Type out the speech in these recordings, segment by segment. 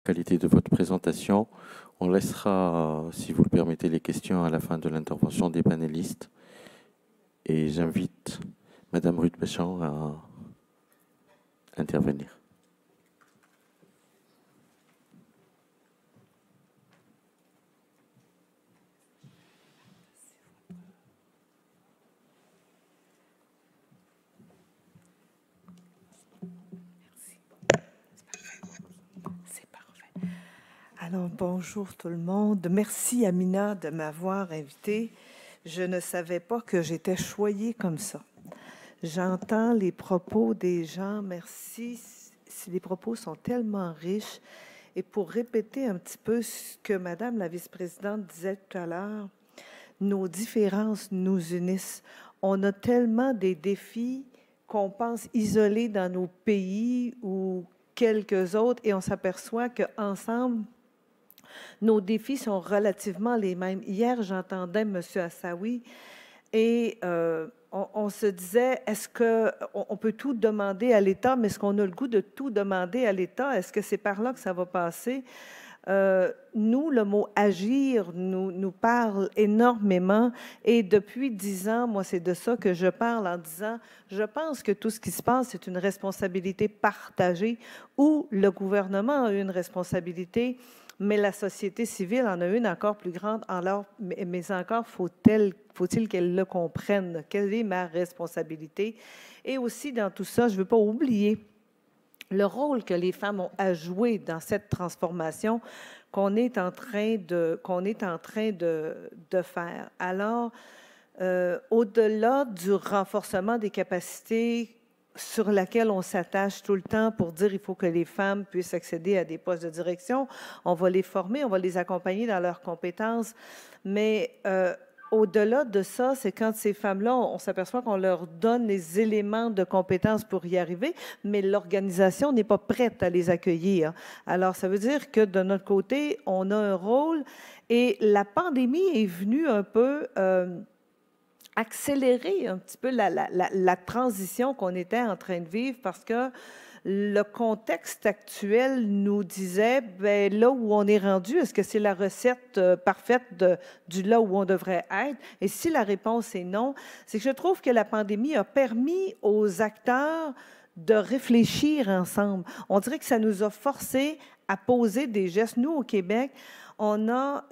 qualité de votre présentation. On laissera, si vous le permettez, les questions à la fin de l'intervention des panélistes. Et j'invite Madame Ruth Béchamp à intervenir. Alors, bonjour tout le monde. Merci, Amina, de m'avoir invitée. Je ne savais pas que j'étais choyée comme ça. J'entends les propos des gens. Merci. Les propos sont tellement riches. Et pour répéter un petit peu ce que Madame la vice-présidente disait tout à l'heure, nos différences nous unissent. On a tellement des défis qu'on pense isolés dans nos pays ou quelques autres et on s'aperçoit qu'ensemble, nos défis sont relativement les mêmes. Hier, j'entendais M. Assaoui et on se disait, est-ce qu'on peut tout demander à l'État, mais est-ce qu'on a le goût de tout demander à l'État? Est-ce que c'est par là que ça va passer? Nous, le mot « agir » nous parle énormément et depuis 10 ans, moi, c'est de ça que je parle en disant, je pense que tout ce qui se passe, c'est une responsabilité partagée où le gouvernement a une responsabilité, mais la société civile en a une encore plus grande, mais encore faut-il qu'elle le comprenne. Quelle est ma responsabilité? Et aussi, dans tout ça, je ne veux pas oublier le rôle que les femmes ont à jouer dans cette transformation qu'on est en train de faire. Alors, au-delà du renforcement des capacités sur laquelle on s'attache tout le temps pour dire il faut que les femmes puissent accéder à des postes de direction, on va les former, on va les accompagner dans leurs compétences, mais au-delà de ça, c'est quand ces femmes-là, on s'aperçoit qu'on leur donne les éléments de compétences pour y arriver, mais l'organisation n'est pas prête à les accueillir. Alors, ça veut dire que de notre côté, on a un rôle et la pandémie est venue un peu accélérer un petit peu la transition qu'on était en train de vivre parce que le contexte actuel nous disait, bien, là où on est rendu, est-ce que c'est la recette parfaite du là où on devrait être? Et si la réponse est non, c'est que je trouve que la pandémie a permis aux acteurs de réfléchir ensemble. On dirait que ça nous a forcés à poser des gestes. Nous, au Québec, on a...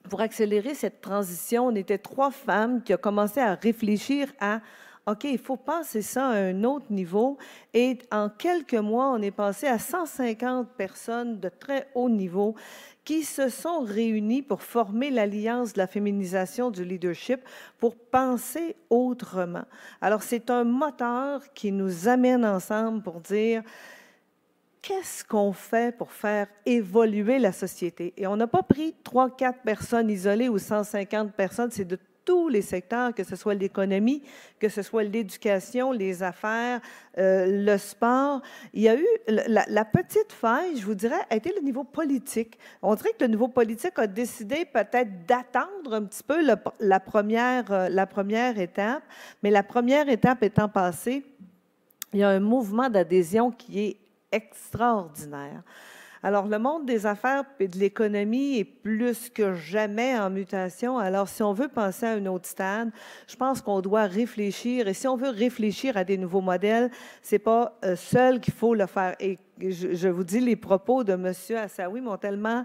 pour accélérer cette transition, on était 3 femmes qui ont commencé à réfléchir à OK, il faut passer ça à un autre niveau. Et en quelques mois, on est passé à 150 personnes de très haut niveau qui se sont réunies pour former l'Alliance de la féminisation du leadership pour penser autrement. Alors, c'est un moteur qui nous amène ensemble pour dire qu'est-ce qu'on fait pour faire évoluer la société? Et on n'a pas pris 3-4 personnes isolées ou 150 personnes, c'est de tous les secteurs, que ce soit l'économie, que ce soit l'éducation, les affaires, le sport. Il y a eu la petite faille, je vous dirais, a été le niveau politique. On dirait que le niveau politique a décidé peut-être d'attendre un petit peu la première étape, mais la première étape étant passée, il y a un mouvement d'adhésion qui est extraordinaire. Alors, le monde des affaires et de l'économie est plus que jamais en mutation. Alors, si on veut penser à un autre stade, je pense qu'on doit réfléchir. Et si on veut réfléchir à des nouveaux modèles, c'est pas seul qu'il faut le faire. Et je vous dis, les propos de M. Assaoui m'ont tellement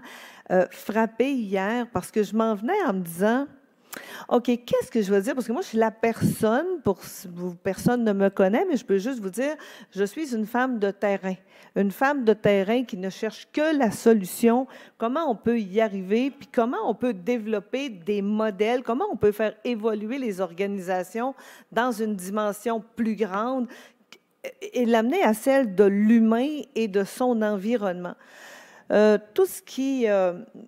frappé hier parce que je m'en venais en me disant... OK, qu'est-ce que je veux dire? Parce que moi, je suis la personne, personne ne me connaît, mais je peux juste vous dire, je suis une femme de terrain. Une femme de terrain qui ne cherche que la solution, comment on peut y arriver, puis comment on peut développer des modèles, comment on peut faire évoluer les organisations dans une dimension plus grande et l'amener à celle de l'humain et de son environnement. Tout ce qui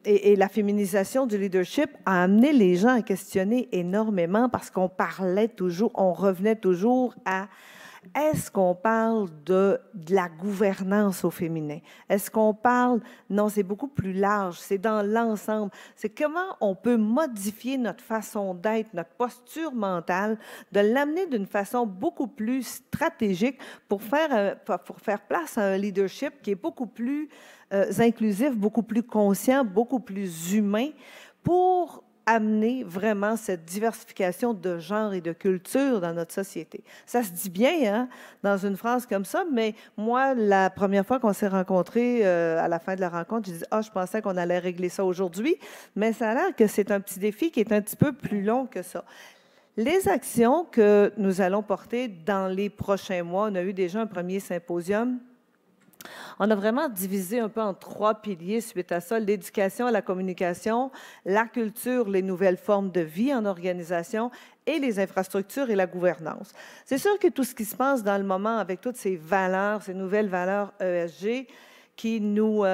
et la féminisation du leadership a amené les gens à questionner énormément parce qu'on parlait toujours, on revenait toujours à Est-ce qu'on parle de la gouvernance au féminin? Est-ce qu'on parle... Non, c'est beaucoup plus large, c'est dans l'ensemble. C'est comment on peut modifier notre façon d'être, notre posture mentale, de l'amener d'une façon beaucoup plus stratégique pour faire place à un leadership qui est beaucoup plus inclusif, beaucoup plus conscient, beaucoup plus humain, pour amener vraiment cette diversification de genre et de culture dans notre société. Ça se dit bien, hein, dans une phrase comme ça, mais moi, la première fois qu'on s'est rencontrés, à la fin de la rencontre, je disais, je pensais qu'on allait régler ça aujourd'hui, mais ça a l'air que c'est un petit défi qui est un petit peu plus long que ça. Les actions que nous allons porter dans les prochains mois, on a eu déjà un premier symposium. On a vraiment divisé un peu en 3 piliers suite à ça: l'éducation, la communication, la culture, les nouvelles formes de vie en organisation et les infrastructures et la gouvernance. C'est sûr que tout ce qui se passe dans le moment avec toutes ces valeurs, ces nouvelles valeurs ESG qui nous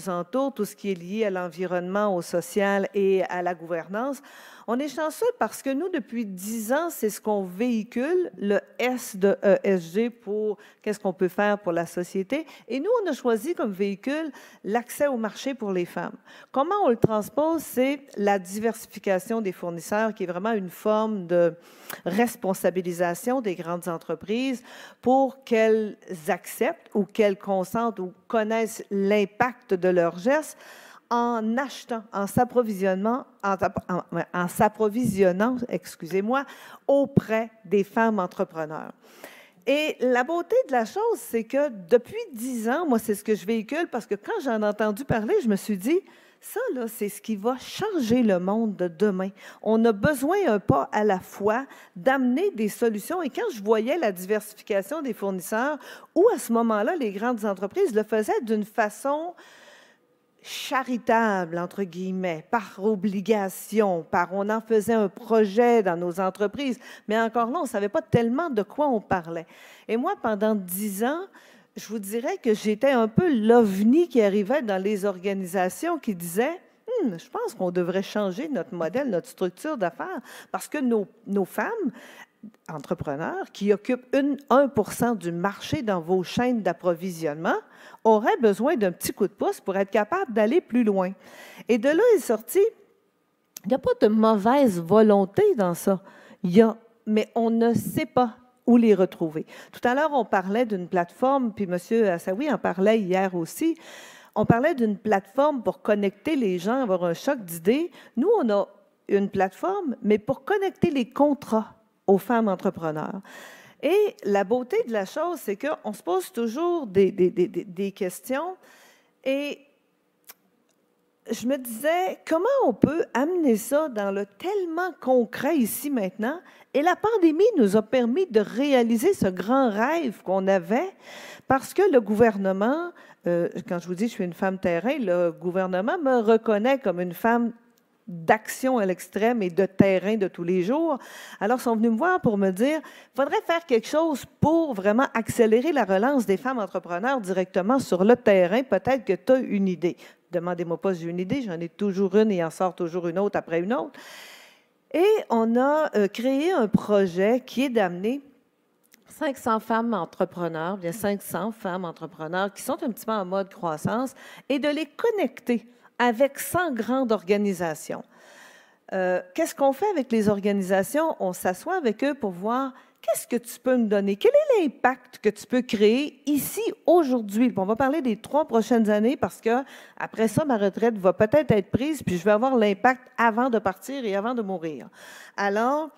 entourent, tout ce qui est lié à l'environnement, au social et à la gouvernance, on est chanceux parce que nous, depuis 10 ans, c'est ce qu'on véhicule, le S de ESG pour qu'est-ce qu'on peut faire pour la société. Et nous, on a choisi comme véhicule l'accès au marché pour les femmes. Comment on le transpose? C'est la diversification des fournisseurs, qui est vraiment une forme de responsabilisation des grandes entreprises pour qu'elles acceptent ou qu'elles consentent ou connaissent l'impact de leurs gestes en achetant, en s'approvisionnant, excusez-moi, auprès des femmes entrepreneurs. Et la beauté de la chose, c'est que depuis 10 ans, moi, c'est ce que je véhicule, parce que quand j'en ai entendu parler, je me suis dit, ça, là, c'est ce qui va changer le monde de demain. On a besoin un pas à la fois d'amener des solutions. Et quand je voyais la diversification des fournisseurs, où à ce moment-là, les grandes entreprises le faisaient d'une façon charitable, entre guillemets, par obligation, on en faisait un projet dans nos entreprises, mais encore là, on ne savait pas tellement de quoi on parlait. Et moi, pendant 10 ans, je vous dirais que j'étais un peu l'ovni qui arrivait dans les organisations qui disaient « je pense qu'on devrait changer notre modèle, notre structure d'affaires, parce que nos femmes entrepreneurs qui occupent 1% du marché dans vos chaînes d'approvisionnement auraient besoin d'un petit coup de pouce pour être capables d'aller plus loin. » Et de là est sorti, il n'y a pas de mauvaise volonté dans ça, mais on ne sait pas où les retrouver. Tout à l'heure, on parlait d'une plateforme, puis M. Assaoui en parlait hier aussi. On parlait d'une plateforme pour connecter les gens, avoir un choc d'idées. Nous, on a une plateforme, mais pour connecter les contrats aux femmes entrepreneurs. Et la beauté de la chose, c'est qu'on se pose toujours des questions. Et je me disais, comment on peut amener ça dans le tellement concret ici maintenant? Et la pandémie nous a permis de réaliser ce grand rêve qu'on avait, parce que le gouvernement, quand je vous dis que je suis une femme terrain, le gouvernement me reconnaît comme une femme d'action à l'extrême et de terrain de tous les jours. Alors, ils sont venus me voir pour me dire, il faudrait faire quelque chose pour vraiment accélérer la relance des femmes entrepreneurs directement sur le terrain. Peut-être que tu as une idée. Demandez-moi pas si j'ai une idée, j'en ai toujours une et il en sort toujours une autre après une autre. Et on a créé un projet qui est d'amener 500 femmes entrepreneurs, bien 500 femmes entrepreneurs qui sont un petit peu en mode croissance, et de les connecter avec 100 grandes organisations. Qu'est-ce qu'on fait avec les organisations? On s'assoit avec eux pour voir qu'est-ce que tu peux me donner? Quel est l'impact que tu peux créer ici, aujourd'hui? On va parler des 3 prochaines années parce que après ça, ma retraite va peut-être être prise, puis je vais avoir l'impact avant de partir et avant de mourir. Alors,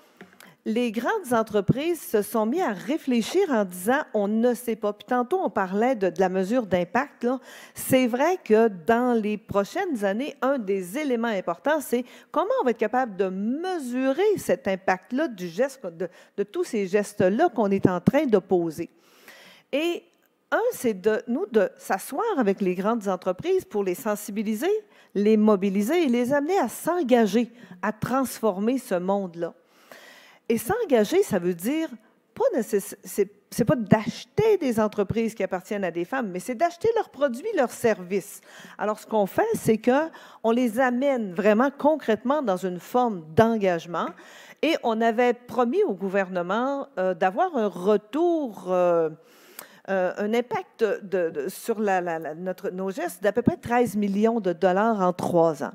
les grandes entreprises se sont mis à réfléchir en disant « on ne sait pas ». Puis tantôt, on parlait de la mesure d'impact. C'est vrai que dans les prochaines années, un des éléments importants, c'est comment on va être capable de mesurer cet impact-là du geste, de tous ces gestes-là qu'on est en train de poser. Et c'est de s'asseoir avec les grandes entreprises pour les sensibiliser, les mobiliser et les amener à s'engager, à transformer ce monde-là. Et s'engager, ça veut dire c'est pas d'acheter des entreprises qui appartiennent à des femmes, mais c'est d'acheter leurs produits, leurs services. Alors, ce qu'on fait, c'est qu'on les amène vraiment concrètement dans une forme d'engagement. Et on avait promis au gouvernement d'avoir un retour, un impact sur nos gestes d'à peu près 13 millions de dollars en 3 ans.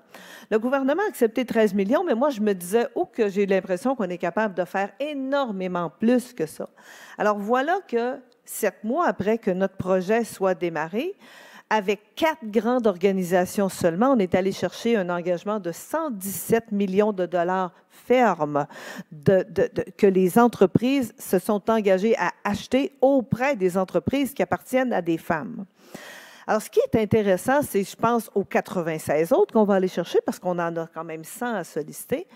Le gouvernement a accepté 13 millions, mais moi, je me disais, que j'ai l'impression qu'on est capable de faire énormément plus que ça. Alors, voilà que 7 mois après que notre projet soit démarré, avec 4 grandes organisations seulement, on est allé chercher un engagement de 117 millions de dollars fermes que les entreprises se sont engagées à acheter auprès des entreprises qui appartiennent à des femmes. Alors, ce qui est intéressant, c'est, je pense, aux 96 autres qu'on va aller chercher, parce qu'on en a quand même 100 à solliciter,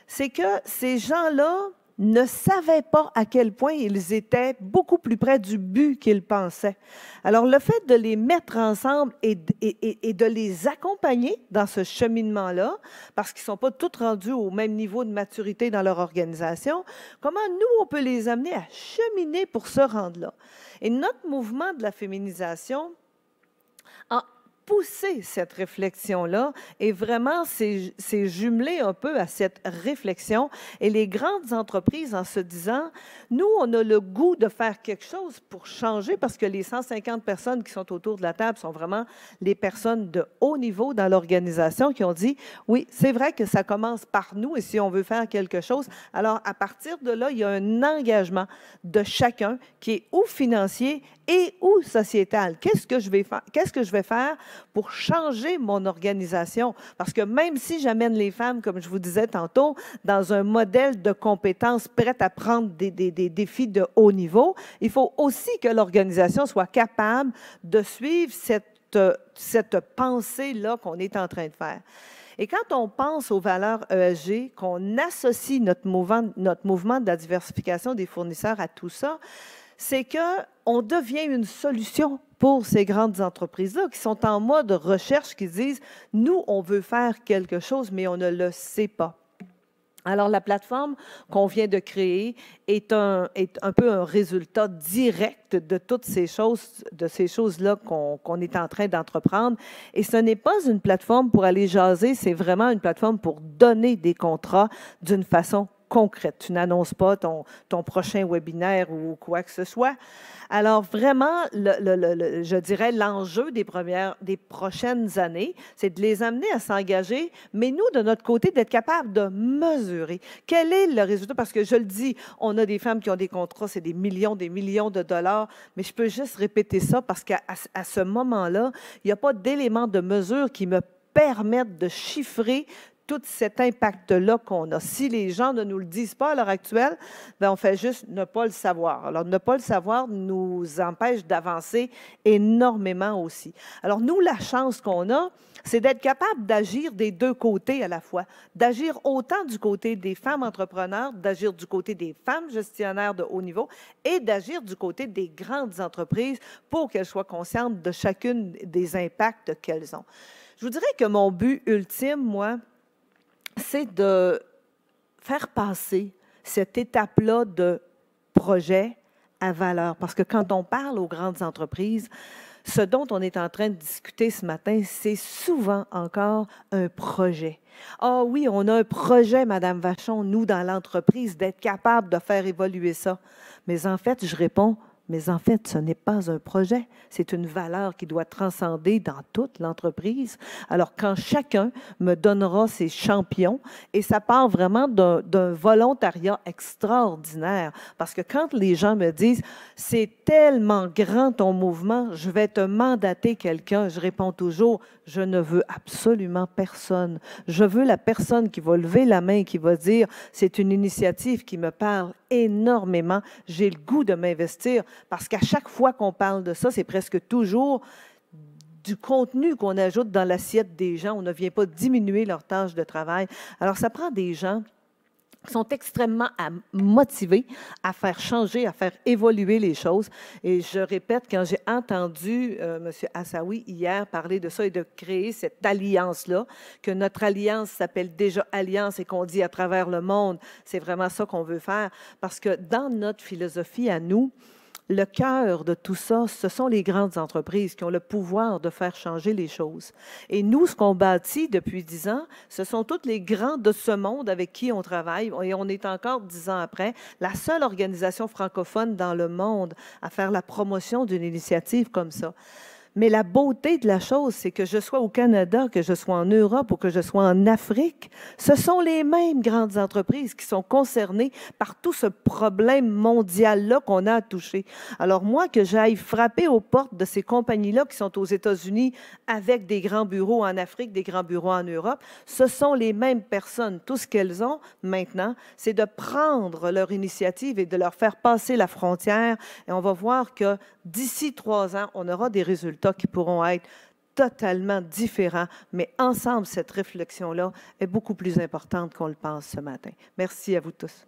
c'est que ces gens-là ne savaient pas à quel point ils étaient beaucoup plus près du but qu'ils pensaient. Alors, le fait de les mettre ensemble et de les accompagner dans ce cheminement-là, parce qu'ils ne sont pas tous rendus au même niveau de maturité dans leur organisation, comment nous, on peut les amener à cheminer pour se rendre là? Et notre mouvement de la féminisation a poussé cette réflexion-là et vraiment c'est jumelé un peu à cette réflexion et les grandes entreprises en se disant, nous, on a le goût de faire quelque chose pour changer parce que les 150 personnes qui sont autour de la table sont vraiment les personnes de haut niveau dans l'organisation qui ont dit, oui, c'est vrai que ça commence par nous et si on veut faire quelque chose, alors à partir de là, il y a un engagement de chacun qui est ou financier et ou sociétal. Qu'est-ce que je vais faire pour changer mon organisation? Parce que même si j'amène les femmes, comme je vous disais tantôt, dans un modèle de compétences prêtes à prendre des défis de haut niveau, il faut aussi que l'organisation soit capable de suivre cette pensée-là qu'on est en train de faire. Et quand on pense aux valeurs ESG, qu'on associe notre mouvement de la diversification des fournisseurs à tout ça, c'est qu'on devient une solution pour ces grandes entreprises-là qui sont en mode recherche, qui disent, nous, on veut faire quelque chose, mais on ne le sait pas. Alors, la plateforme qu'on vient de créer est un peu un résultat direct de toutes ces choses-là qu'on est en train d'entreprendre. Et ce n'est pas une plateforme pour aller jaser, c'est vraiment une plateforme pour donner des contrats d'une façon concrète. Tu n'annonces pas ton prochain webinaire ou quoi que ce soit. Alors, vraiment, je dirais, l'enjeu des prochaines années, c'est de les amener à s'engager, mais nous, de notre côté, d'être capable de mesurer quel est le résultat. Parce que je le dis, on a des femmes qui ont des contrats, c'est des millions de dollars, mais je peux juste répéter ça parce qu'à ce moment-là, il n'y a pas d'éléments de mesure qui me permettent de chiffrer tout cet impact-là qu'on a. Si les gens ne nous le disent pas à l'heure actuelle, bien, on fait juste ne pas le savoir. Alors, ne pas le savoir nous empêche d'avancer énormément aussi. Alors, nous, la chance qu'on a, c'est d'être capable d'agir des deux côtés à la fois. D'agir autant du côté des femmes entrepreneurs, d'agir du côté des femmes gestionnaires de haut niveau et d'agir du côté des grandes entreprises pour qu'elles soient conscientes de chacune des impacts qu'elles ont. Je vous dirais que mon but ultime, moi, c'est de faire passer cette étape-là de projet à valeur. Parce que quand on parle aux grandes entreprises, ce dont on est en train de discuter ce matin, c'est souvent encore un projet. Ah oui, on a un projet, Madame Vachon, nous, dans l'entreprise, d'être capable de faire évoluer ça. Mais en fait, je réponds, mais en fait, ce n'est pas un projet, c'est une valeur qui doit transcender dans toute l'entreprise. Alors, quand chacun me donnera ses champions, et ça part vraiment d'un volontariat extraordinaire, parce que quand les gens me disent « c'est tellement grand ton mouvement, je vais te mandater quelqu'un », je réponds toujours « je ne veux absolument personne. Je veux la personne qui va lever la main, qui va dire « c'est une initiative qui me parle énormément, j'ai le goût de m'investir ». Parce qu'à chaque fois qu'on parle de ça, c'est presque toujours du contenu qu'on ajoute dans l'assiette des gens. On ne vient pas diminuer leur tâche de travail. Alors, ça prend des gens sont extrêmement motivés à faire changer, à faire évoluer les choses. Et je répète, quand j'ai entendu M. Hassaoui hier parler de ça et de créer cette alliance-là, que notre alliance s'appelle déjà Alliance et qu'on dit à travers le monde, c'est vraiment ça qu'on veut faire. Parce que dans notre philosophie à nous, le cœur de tout ça, ce sont les grandes entreprises qui ont le pouvoir de faire changer les choses. Et nous, ce qu'on bâtit depuis 10 ans, ce sont toutes les grands de ce monde avec qui on travaille. Et on est encore 10 ans après, la seule organisation francophone dans le monde à faire la promotion d'une initiative comme ça. Mais la beauté de la chose, c'est que je sois au Canada, que je sois en Europe ou que je sois en Afrique, ce sont les mêmes grandes entreprises qui sont concernées par tout ce problème mondial-là qu'on a à toucher. Alors moi, que j'aille frapper aux portes de ces compagnies-là qui sont aux États-Unis avec des grands bureaux en Afrique, des grands bureaux en Europe, ce sont les mêmes personnes. Tout ce qu'elles ont maintenant, c'est de prendre leur initiative et de leur faire passer la frontière. Et on va voir que d'ici 3 ans, on aura des résultats qui pourront être totalement différents, mais ensemble, cette réflexion-là est beaucoup plus importante qu'on le pense ce matin. Merci à vous tous.